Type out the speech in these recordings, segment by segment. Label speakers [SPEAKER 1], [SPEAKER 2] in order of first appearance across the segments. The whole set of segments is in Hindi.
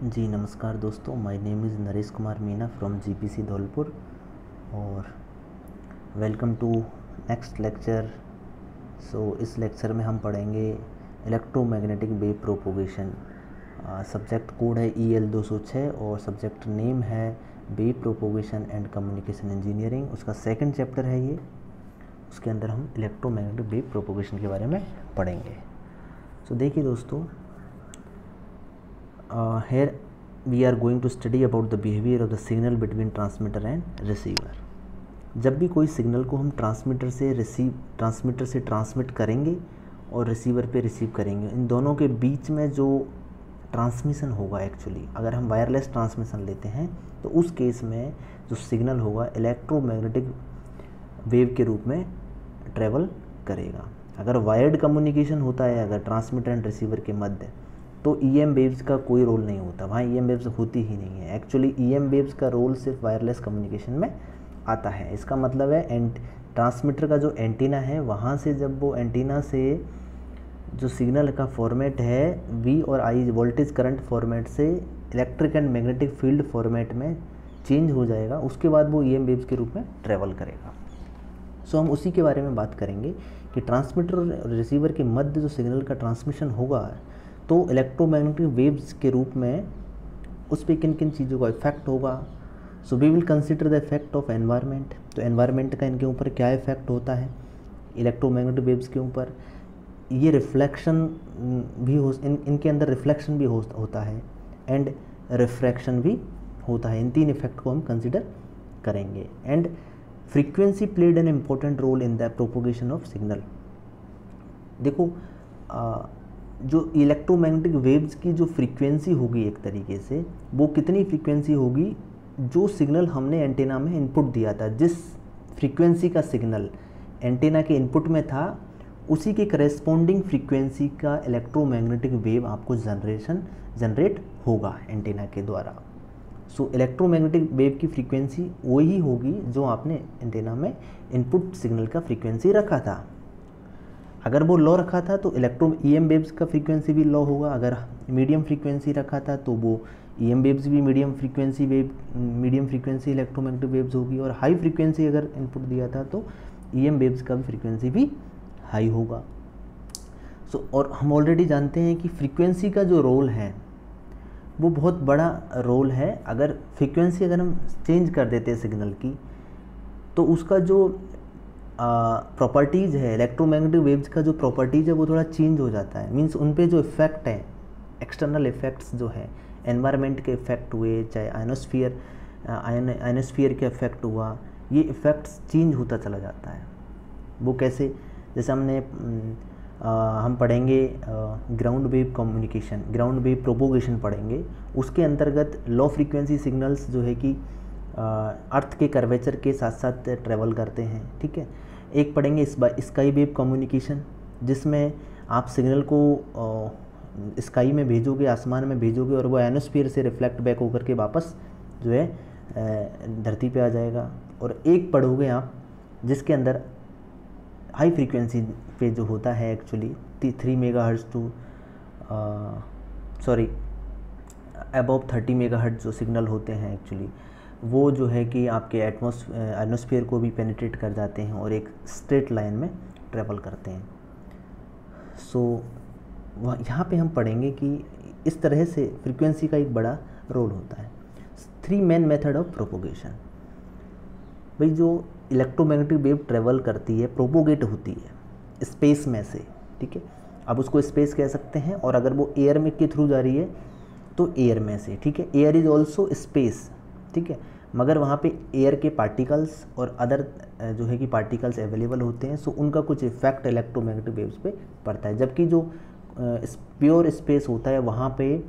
[SPEAKER 1] जी नमस्कार दोस्तों, my name is Naresh Kumar Meena from GPC Dholpur और वेलकम टू नेक्स्ट लेक्चर। इस लेक्चर में हम पढ़ेंगे electromagnetic wave propagation. Subject code है EL206 और सब्जेक्ट नेम है wave propagation and communication engineering. उसका सेकंड चैप्टर है ये। उसके अंदर हम इलेक्ट्रोमैग्नेटिक वेव प्रोपोगेशन के बारे में पढ़ेंगे। देखिए दोस्तों, here we are going to study about the behavior of the signal between transmitter and receiver। जब भी कोई सिग्नल को हम ट्रांसमीटर से ट्रांसमिट करेंगे और रिसीवर पे रिसीव करेंगे, इन दोनों के बीच में जो ट्रांसमिशन होगा, एक्चुअली अगर हम वायरलेस ट्रांसमिशन लेते हैं तो उस केस में जो सिग्नल होगा इलेक्ट्रोमैग्नेटिक वेव के रूप में ट्रेवल करेगा। अगर वायर्ड कम्युनिकेशन होता है, अगर ट्रांसमीटर एंड रिसीवर के मध्य, तो EM वेव्स का कोई रोल नहीं होता, वहाँ EM वेव्स होती ही नहीं है। एक्चुअली EM वेव्स का रोल सिर्फ वायरलेस कम्युनिकेशन में आता है। इसका मतलब है ट्रांसमीटर का जो एंटीना है, वहाँ से जब वो एंटीना से जो सिग्नल का फॉर्मेट है V और I वोल्टेज करंट फॉर्मेट से electric and magnetic field format में चेंज हो जाएगा, उसके बाद वो EM वेव्स के रूप में ट्रेवल करेगा। हम उसी के बारे में बात करेंगे कि ट्रांसमीटर और रिसीवर के मध्य जो सिग्नल का ट्रांसमिशन होगा तो इलेक्ट्रोमैग्नेटिक वेव्स के रूप में उस पर किन किन चीज़ों का इफेक्ट होगा। We will consider the effect of environment. तो एनवायरनमेंट का इनके ऊपर क्या इफेक्ट होता है इलेक्ट्रोमैग्नेटिक वेव्स के ऊपर। ये रिफ्लेक्शन भी इनके अंदर रिफ्लेक्शन भी होता है एंड रिफ्रैक्शन भी होता है। इन तीन इफेक्ट को हम कंसिडर करेंगे। And frequency played an important role in the propagation of signal. देखो, जो इलेक्ट्रोमैग्नेटिक वेव्स की जो फ्रीक्वेंसी होगी, एक तरीके से वो कितनी फ्रीक्वेंसी होगी, जो सिग्नल हमने एंटीना में इनपुट दिया था, जिस फ्रीक्वेंसी का सिग्नल एंटीना के इनपुट में था, उसी के करेस्पॉन्डिंग फ्रीक्वेंसी का इलेक्ट्रोमैग्नेटिक वेव आपको जनरेट होगा एंटीना के द्वारा। इलेक्ट्रोमैग्नेटिक वेव की फ्रीक्वेंसी वही होगी जो आपने एंटीना में इनपुट सिग्नल का फ्रीक्वेंसी रखा था। अगर वो लो रखा था तो EM वेव्स का फ्रीक्वेंसी भी लो होगा। अगर मीडियम फ्रीक्वेंसी रखा था तो वो EM वेव्स भी मीडियम फ्रीक्वेंसी इलेक्ट्रोमैग्नेटिक वेव्स होगी। और हाई फ्रीक्वेंसी अगर इनपुट दिया था तो EM वेव्स का भी फ्रीक्वेंसी भी हाई होगा। और हम ऑलरेडी जानते हैं कि फ्रीक्वेंसी का जो रोल है वो बहुत बड़ा रोल है। अगर फ्रीक्वेंसी अगर हम चेंज कर देते हैं सिग्नल की, तो उसका जो प्रॉपर्टीज़ है, इलेक्ट्रोमैग्नेटिक वेव्स का जो प्रॉपर्टीज़ है वो थोड़ा चेंज हो जाता है। मींस उन पे जो इफ़ेक्ट है, एक्सटर्नल इफ़ेक्ट्स जो है, एनवायरनमेंट के इफ़ेक्ट हुए, चाहे आयनोस्फीयर के इफ़ेक्ट हुआ, ये इफ़ेक्ट्स चेंज होता चला जाता है। वो कैसे, जैसे हम पढ़ेंगे ground wave communication, ground wave propagation पढ़ेंगे। उसके अंतर्गत लो फ्रीक्वेंसी सिग्नल्स जो है कि अर्थ के कर्वेचर के साथ साथ ट्रेवल करते हैं, ठीक है। एक पढ़ेंगे स्काई वेव कम्युनिकेशन, जिसमें आप सिग्नल को स्काई में भेजोगे, आसमान में भेजोगे, और वो आयनोस्फीयर से रिफ्लेक्ट बैक होकर के वापस जो है धरती पे आ जाएगा। और एक पढ़ोगे आप जिसके अंदर हाई फ्रीक्वेंसी पे जो होता है, actually 3 megahertz to above 30 megahertz जो सिग्नल होते हैं, एक्चुअली वो जो है कि आपके एटमॉस्फेयर को भी पेनिट्रेट कर जाते हैं और एक स्ट्रेट लाइन में ट्रेवल करते हैं। यहाँ पे हम पढ़ेंगे कि इस तरह से फ्रीक्वेंसी का एक बड़ा रोल होता है। 3 मेन मेथड ऑफ प्रोपोगेशन। भाई, जो इलेक्ट्रोमैग्नेटिक वेव ट्रेवल करती है, प्रोपोगेट होती है स्पेस में से, ठीक है। अब उसको स्पेस कह सकते हैं। और अगर वो एयर में के थ्रू जा रही है तो एयर में से, ठीक है। एयर इज़ ऑल्सो स्पेस, ठीक है, मगर वहाँ पे एयर के पार्टिकल्स और अदर जो है कि पार्टिकल्स अवेलेबल होते हैं। उनका कुछ इफेक्ट इलेक्ट्रोमैग्नेटिक वेव्स पे पड़ता है। जबकि जो प्योर स्पेस होता है, वहाँ पे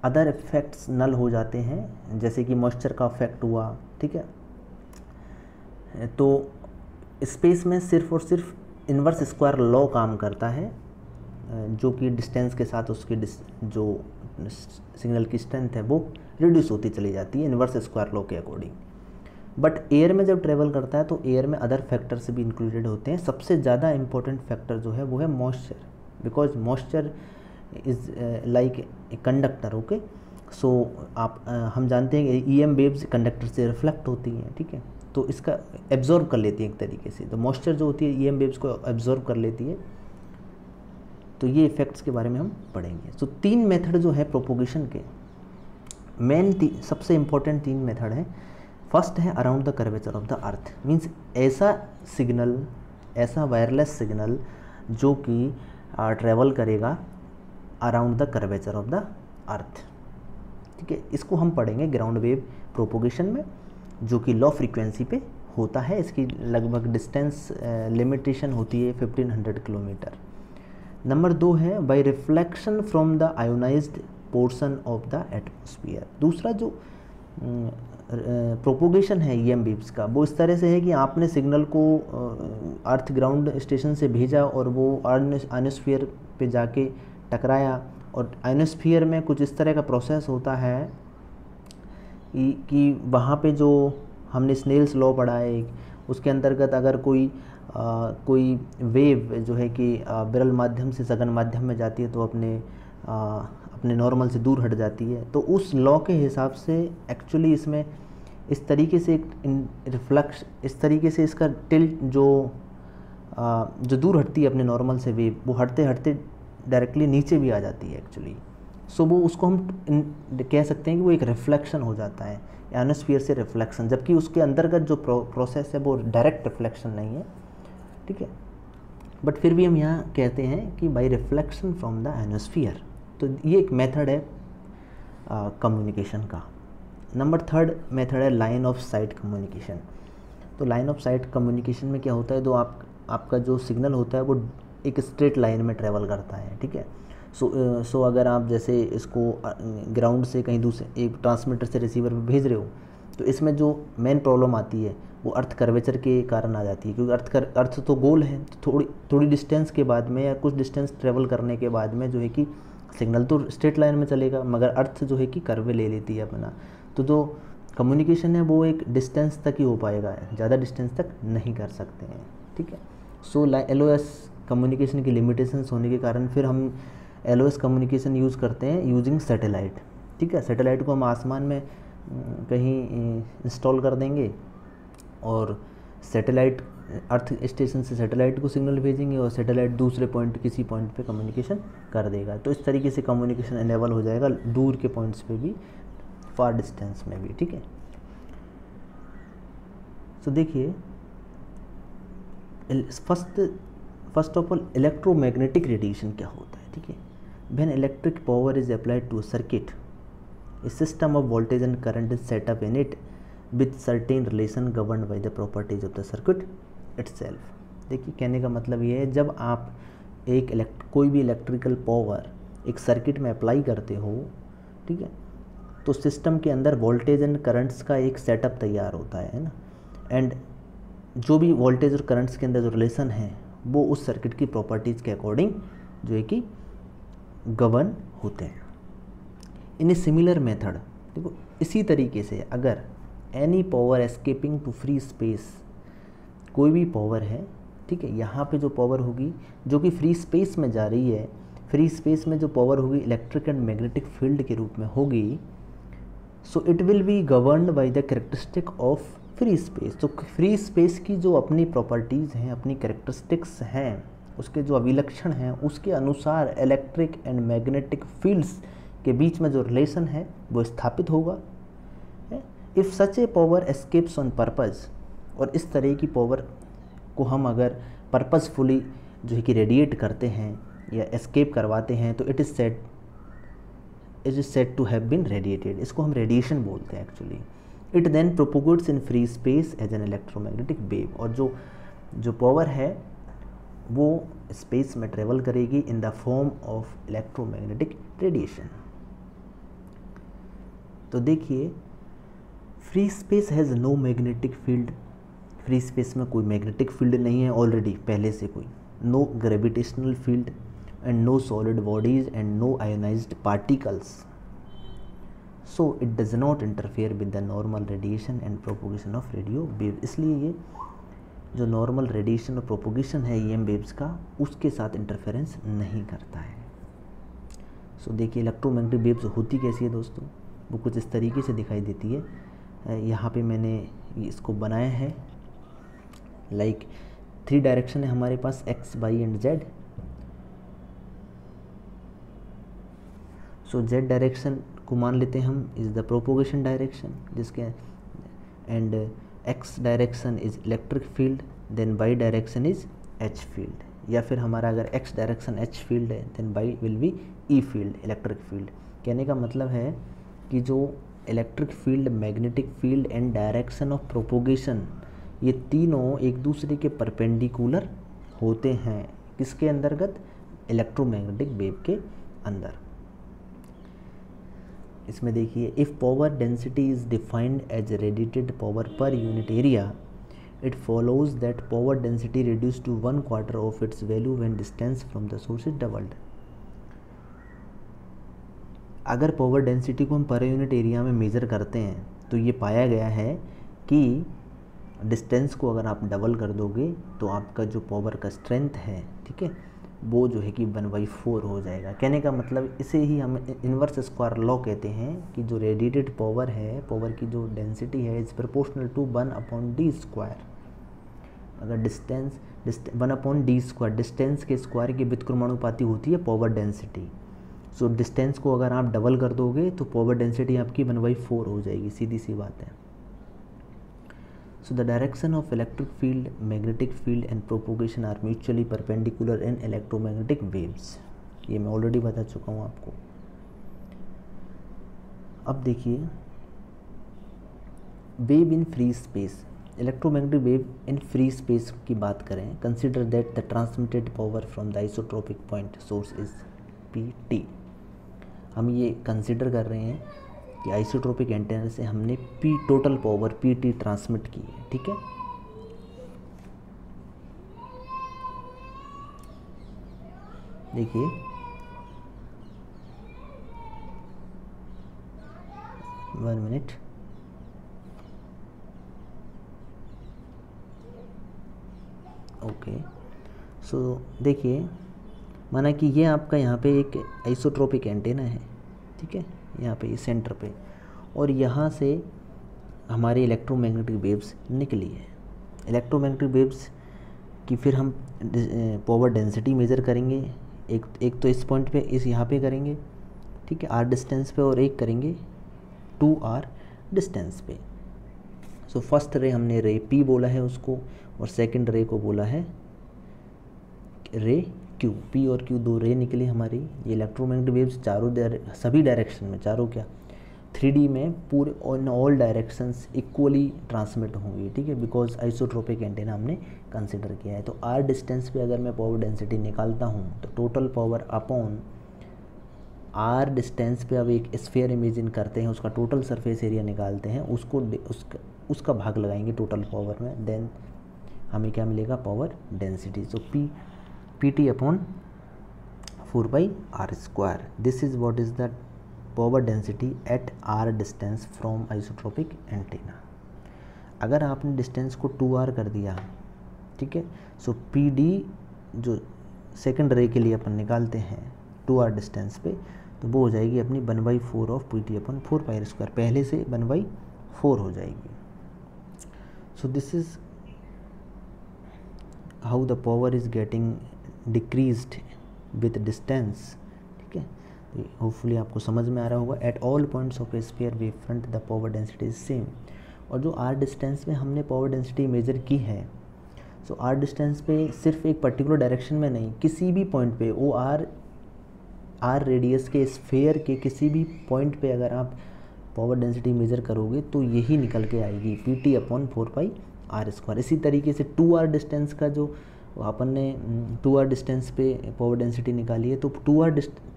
[SPEAKER 1] अदर इफेक्ट्स नल हो जाते हैं, जैसे कि मॉइस्चर का इफेक्ट हुआ, ठीक है। तो स्पेस में सिर्फ और सिर्फ इन्वर्स स्क्वायर लॉ काम करता है, जो कि डिस्टेंस के साथ उसकी जो सिग्नल की स्ट्रेंथ है वो रिड्यूस होती चली जाती है इन्वर्स स्क्वायर लॉ के अकॉर्डिंग। बट एयर में जब ट्रेवल करता है तो एयर में अदर फैक्टर्स भी इंक्लूडेड होते हैं। सबसे ज़्यादा इंपॉर्टेंट फैक्टर जो है वो है moisture, because moisture is like a conductor, okay. So आप हम जानते हैं कि EM वेव्स कंडक्टर से रिफ्लेक्ट होती हैं, ठीक है, तो इसका एब्जॉर्ब कर लेती है एक तरीके से, तो मॉइस्चर जो होती है EM वेव्स को एब्जॉर्ब कर लेती है। तो ये इफ़ेक्ट्स के बारे में हम पढ़ेंगे। तो 3 मेथड जो है प्रोपोगेशन के, मेन सबसे इम्पोर्टेंट 3 मेथड हैं। फर्स्ट है around the curvature of the earth, means ऐसा सिग्नल, ऐसा वायरलेस सिग्नल जो कि ट्रैवल करेगा around the curvature of the earth, ठीक है। इसको हम पढ़ेंगे ग्राउंड वेव प्रोपोगेशन में, जो कि लो फ्रीक्वेंसी पे होता है। इसकी लगभग डिस्टेंस लिमिटेशन होती है 1500 किलोमीटर। नंबर 2 है bye reflection from the ionised portion of the atmosphere. दूसरा जो प्रोपोगेशन है EM वेव्स का, वो इस तरह से है कि आपने सिग्नल को अर्थ ग्राउंड स्टेशन से भेजा और वो आयोनोस्फीयर पे जाके टकराया, और आयोनोस्फीयर में कुछ इस तरह का प्रोसेस होता है कि वहाँ पे जो हमने स्नेल्स लॉ पढ़ा है, उसके अंतर्गत अगर कोई वेव जो है कि विरल माध्यम से सघन माध्यम में जाती है तो अपने नॉर्मल से दूर हट जाती है, तो उस लॉ के हिसाब से एक्चुअली इसमें इस तरीके से रिफ्लेक्स, इस तरीके से इसका टिल्ट जो दूर हटती है अपने नॉर्मल से वेव, वो हटते हटते डायरेक्टली नीचे भी आ जाती है एक्चुअली। सो वो उसको हम कह सकते हैं कि वो एक रिफ्लेक्शन हो जाता है, आयोनोस्फीयर से रिफ्लेक्शन, जबकि उसके अंतर्गत जो प्रोसेस है वो डायरेक्ट रिफ्लेक्शन नहीं है, ठीक है। बट फिर भी हम यहाँ कहते हैं कि bye reflection from the ionosphere. तो ये एक मेथड है कम्युनिकेशन का। नंबर 3 मेथड है लाइन ऑफ साइट कम्युनिकेशन। तो लाइन ऑफ साइट कम्युनिकेशन में क्या होता है, तो आपका जो सिग्नल होता है वो एक स्ट्रेट लाइन में ट्रेवल करता है, ठीक है। सो अगर आप जैसे इसको ग्राउंड से कहीं दूसरे एक ट्रांसमीटर से रिसीवर पे भेज रहे हो, तो इसमें जो मेन प्रॉब्लम आती है वो अर्थ कर्वेचर के कारण आ जाती है, क्योंकि अर्थ तो गोल है, तो थोड़ी डिस्टेंस के बाद में या कुछ डिस्टेंस ट्रेवल करने के बाद में जो है कि सिग्नल तो स्ट्रेट लाइन में चलेगा, मगर अर्थ जो है कि कर्वे ले लेती है अपना। तो जो कम्युनिकेशन है वो एक डिस्टेंस तक ही हो पाएगा, ज़्यादा डिस्टेंस तक नहीं कर सकते हैं, ठीक है। सो LOS कम्युनिकेशन की लिमिटेशंस होने के कारण फिर हम LOS कम्युनिकेशन यूज़ करते हैं यूजिंग सैटेलाइट, ठीक है। सैटेलाइट को हम आसमान में कहीं इंस्टॉल कर देंगे और सैटेलाइट अर्थ स्टेशन से सैटेलाइट को सिग्नल भेजेंगे और सैटेलाइट दूसरे पॉइंट किसी पॉइंट पे कम्युनिकेशन कर देगा। तो इस तरीके से कम्युनिकेशन इनेबल हो जाएगा दूर के पॉइंट्स पे भी, फार डिस्टेंस में भी, ठीक है। तो देखिए first of all electromagnetic radiation क्या होता है, ठीक है। When electric power is applied to a circuit, a system of voltage and current is set up in it with certain relation governed by the properties of the circuit itself। देखिए कहने का मतलब ये है, जब आप कोई भी इलेक्ट्रिकल पावर एक सर्किट में अप्लाई करते हो, ठीक है, तो सिस्टम के अंदर वोल्टेज एंड करंट्स का एक सेटअप तैयार होता है ना, एंड जो भी वोल्टेज और करंट्स के अंदर जो रिलेशन है वो उस सर्किट की प्रॉपर्टीज़ के अकॉर्डिंग जो है कि गवर्न होते हैं। इन ए सिमिलर मेथड, देखो इसी तरीके से अगर any power escaping to free space, कोई भी पावर है, ठीक है, यहाँ पे जो पावर होगी जो कि फ्री स्पेस में जा रही है, फ्री स्पेस में जो पावर होगी इलेक्ट्रिक एंड मैग्नेटिक फील्ड के रूप में होगी, so it will be governed by the characteristic of free space. तो फ्री स्पेस की जो अपनी प्रॉपर्टीज़ हैं, अपनी कैरेक्टरिस्टिक्स हैं, उसके जो अभिलक्षण हैं, उसके अनुसार इलेक्ट्रिक एंड मैग्नेटिक फील्ड्स के बीच में जो रिलेशन है वो स्थापित होगा। If such A power escapes on purpose, और इस तरह की पावर को हम अगर पर्पसफुली जो है कि रेडिएट करते हैं या एस्केप करवाते हैं, तो it is said to have been radiated. इसको हम रेडिएशन बोलते हैं actually. It then propagates in free space as an electromagnetic wave, और जो पावर है वो स्पेस में ट्रेवल करेगी in the form of electromagnetic radiation. तो देखिए free space has no magnetic field, free space में कोई मैग्नेटिक फील्ड नहीं है ऑलरेडी पहले से कोई, no gravitational field and no solid bodies and no ionised particles, so it does not interfere with the normal radiation and propagation of radio wave. इसलिए ये जो नॉर्मल रेडिएशन और प्रोपोगेशन है EM वेव्स का, उसके साथ इंटरफेरेंस नहीं करता है। सो देखिए इलेक्ट्रोमैग्नेटिक वेव्स होती कैसी है दोस्तों, वो कुछ इस तरीके से दिखाई देती है। यहाँ पे मैंने इसको बनाया है लाइक 3 डायरेक्शन है हमारे पास, X, Y and Z. So Z direction को मान लेते हैं हम इज़ द प्रोपोगेशन डायरेक्शन, जिसके and X direction is electric field, then Y direction is H field, या फिर हमारा अगर एक्स डायरेक्शन एच फील्ड है then Y will be E field, electric field. कहने का मतलब है कि जो electric field, magnetic field and direction of propagation, ये तीनों एक दूसरे के परपेंडिकुलर होते हैं। किसके अंतर्गत? इलेक्ट्रोमैग्नेटिक वेव के अंदर। इसमें देखिए, if power density is defined as radiated power per unit area, it follows that power density reduced to 1/4 of its value when distance from the source is doubled। अगर पावर डेंसिटी को हम पर यूनिट एरिया में मेज़र करते हैं तो ये पाया गया है कि डिस्टेंस को अगर आप डबल कर दोगे तो आपका जो पावर का स्ट्रेंथ है, ठीक है, वो जो है कि 1/4 हो जाएगा। कहने का मतलब इसे ही हम इन्वर्स स्क्वायर लॉ कहते हैं कि जो रेडिएटेड पावर है, पावर की जो डेंसिटी है इज़ प्रोपोर्शनल टू 1/d²। अगर डिस्टेंस 1/d², डिस्टेंस के स्क्वायर की व्युत्क्रमानुपाती होती है पावर डेंसिटी। सो डिस्टेंस को अगर आप डबल कर दोगे तो पावर डेंसिटी आपकी 1/4 हो जाएगी, सीधी सी बात है। So the direction of electric field, magnetic field and propagation are mutually perpendicular in electromagnetic waves. ये मैं ऑलरेडी बता चुका हूँ आपको। अब देखिए, wave in free space, electromagnetic wave in free space की बात करें, consider that the transmitted power from the isotropic point source is Pt। हम ये कंसिडर कर रहे हैं कि आइसोट्रोपिक एंटेना से हमने टोटल पावर Pt ट्रांसमिट की है, ठीक है। देखिए, वन मिनट, ओके। सो देखिए, माना कि ये आपका यहाँ पे एक आइसोट्रोपिक एंटेना है, ठीक है, यहाँ पे ये सेंटर पे, और यहाँ से हमारे इलेक्ट्रोमैग्नेटिक वेव्स निकली है। इलेक्ट्रोमैग्नेटिक वेव्स की फिर हम पावर डेंसिटी मेज़र करेंगे। एक तो इस पॉइंट पे, इस यहाँ पे करेंगे, ठीक है, r डिस्टेंस पे, और एक करेंगे 2r डिस्टेंस पे। सो फर्स्ट रे हमने रे P बोला है उसको, और सेकंड रे को बोला है रे Q। P और Q दो रे निकली हमारी। ये इलेक्ट्रोमैग्नेटिक वेव्स सभी डायरेक्शन में, चारों क्या 3D में पूरे इन ऑल डायरेक्शंस इक्वली ट्रांसमिट होंगी, ठीक है, बिकॉज आइसोट्रोपिक एंटेना हमने कंसिडर किया है। तो r डिस्टेंस पे अगर मैं पावर डेंसिटी निकालता हूँ तो total power upon r distance पे, अब एक स्फीयर इमेजिन करते हैं, उसका टोटल सरफेस एरिया निकालते हैं, उसका भाग लगाएंगे टोटल पावर में, देन हमें क्या मिलेगा? Power density. So Pt upon 4/r²। This is what is the power density at r distance from isotropic antenna. अगर आपने डिस्टेंस को 2r कर दिया, ठीक है, सो Pd जो सेकंड रे के लिए अपन निकालते हैं 2r डिस्टेंस पे, तो वो हो जाएगी अपनी 1/4 ऑफ Pt अपॉन 4πr², पहले से 1/4 हो जाएगी। So this is how the power is getting decreased with distance, ठीक है। तो होपफुली आपको समझ में आ रहा होगा। At all points of A sphere wave front the power density is same. और जो r डिस्टेंस में हमने पावर डेंसिटी मेजर की है, सो r डिस्टेंस पे सिर्फ एक पर्टिकुलर डायरेक्शन में नहीं, किसी भी पॉइंट पे वो r रेडियस के स्फीयर के किसी भी पॉइंट पे अगर आप पावर डेंसिटी मेजर करोगे तो यही निकल के आएगी Pt अपॉन 4πr²। इसी तरीके से 2r डिस्टेंस का जो अपन ने 2r डिस्टेंस पे पावर डेंसिटी निकाली है, तो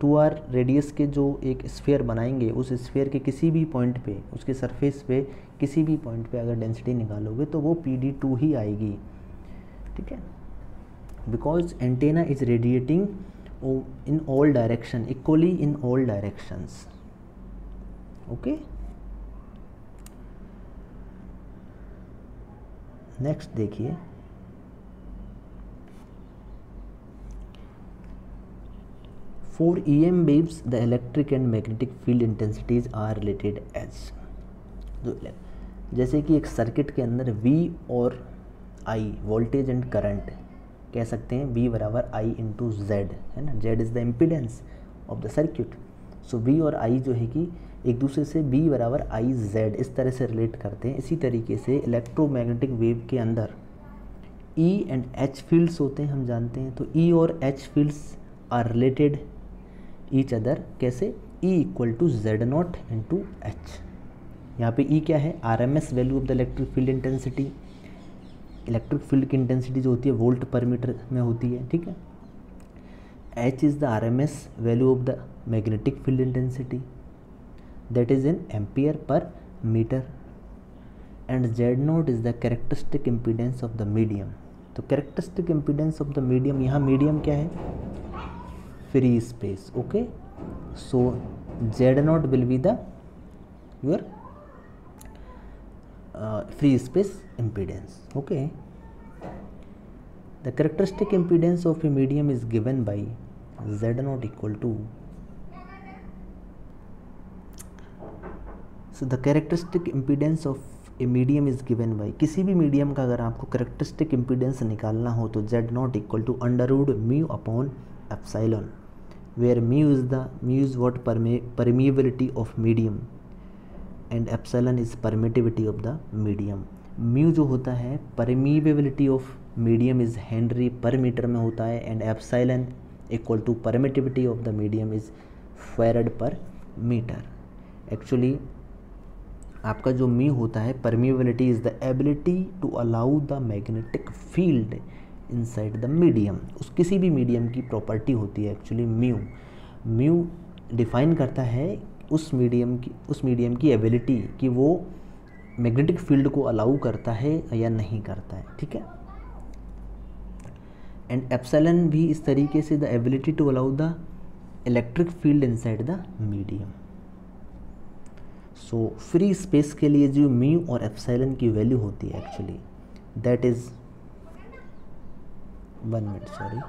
[SPEAKER 1] 2r रेडियस के जो एक स्फीयर बनाएंगे, उस स्फीयर के किसी भी पॉइंट पे, उसके सरफेस पे किसी भी पॉइंट पे अगर डेंसिटी निकालोगे तो वो Pd2 ही आएगी, ठीक है, because antenna is radiating in all direction, equally in all directions, okay. Next देखिए, for EM waves the electric and magnetic field intensities are related as, जैसे कि एक सर्किट के अंदर V और I वोल्टेज एंड करंट कह सकते हैं, V बराबर I इंटू Z है ना, Z is the impedance of the circuit. So V और I जो है कि एक दूसरे से V बराबर I Z इस तरह से रिलेट करते हैं। इसी तरीके से इलेक्ट्रोमैग्नेटिक वेव के अंदर E एंड H फील्ड्स होते हैं, हम जानते हैं। तो E और H fields are related each other, कैसे? E equal to Z naught into H। यहाँ पे E क्या है? RMS value of the electric field intensity. Electric field की इंटेंसिटी जो होती है वोल्ट पर मीटर में होती है, ठीक है। H is the RMS value of the magnetic field intensity, that is in ampere per metre. And Z not is the characteristic impedance of the medium. तो characteristic impedance of the medium, यहाँ मीडियम क्या है? Free space, okay. So Z not will be the your free space impedance, okay. The characteristic impedance of a medium is given by Z naught equal to, so the characteristic impedance of a medium is given by, किसी भी मीडियम का अगर आपको characteristic impedance निकालना हो तो Z naught equal to under root mu upon epsilon, where mu is what permeability of medium and epsilon is permittivity of the medium. Mu जो होता है permeability of medium is henry per metre में होता है, and epsilon equal to permittivity of the medium is farad per metre. Actually आपका जो म्यू होता है, permeability is the ability to allow the magnetic field inside the medium. उस किसी भी मीडियम की प्रॉपर्टी होती है एक्चुअली म्यू डिफाइन करता है उस मीडियम की एबिलिटी कि वो मैग्नेटिक फील्ड को अलाउ करता है या नहीं करता है, ठीक है। एंड एप्सिलॉन भी इस तरीके से the ability to allow the electric field inside the medium. So free space के लिए जो म्यू और एप्सिलॉन की वैल्यू होती है actually that is 1 minute, sorry.